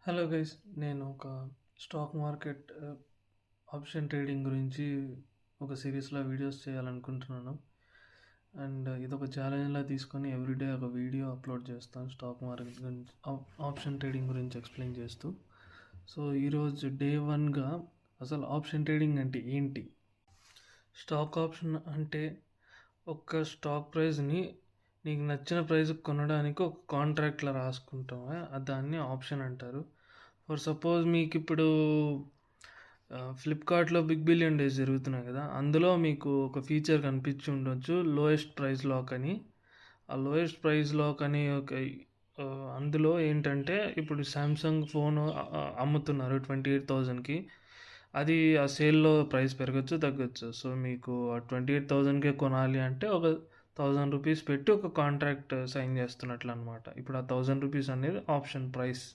Hello guys, నేను ఒక stock market option trading గురించి ఒక సిరీస్లో వీడియోస్ చేయాలనుకుంటున్నాను. అండ్ ఇదొక ఛాలెంజ్లా తీసుకొని ఎవ్రీడే ఒక వీడియో అప్లోడ్ చేస్తాను స్టాక్ మార్కెట్ గురించి, ఆప్షన్ ట్రేడింగ్ గురించి ఎక్స్ప్లెయిన్ చేస్తూ. సో ఈరోజు డే 1గా అసలు ఆప్షన్ ట్రేడింగ్ అంటే ఏంటి? స్టాక్ ఆప్షన్ అంటే ఒక స్టాక్ ప్రైస్ని నీకు నచ్చిన ప్రైస్ కొనడానికి ఒక కాంట్రాక్ట్లో రాసుకుంటాం, దాన్ని ఆప్షన్ అంటారు. ఫర్ సపోజ్ మీకు ఇప్పుడు ఫ్లిప్కార్ట్లో బిగ్ బిలియన్ డేస్ జరుగుతున్నాయి కదా, అందులో మీకు ఒక ఫీచర్ కనిపించి ఉండొచ్చు, లోయెస్ట్ ప్రైస్ లాక్ అని. ఆ లోయెస్ట్ ప్రైస్ లాక్ అని ఒక అందులో ఏంటంటే ఇప్పుడు శాంసంగ్ ఫోన్ అమ్ముతున్నారు 28,000కి. అది ఆ సేల్లో ప్రైస్ పెరగచ్చు తగ్గచ్చు. సో మీకు 28,000కే కొనాలి అంటే ఒక 1,000 రూపీస్ పెట్టి ఒక కాంట్రాక్ట్ సైన్ చేస్తున్నట్లు అనమాట. ఇప్పుడు ఆ 1,000 రూపీస్ అనేది ఆప్షన్ ప్రైస్.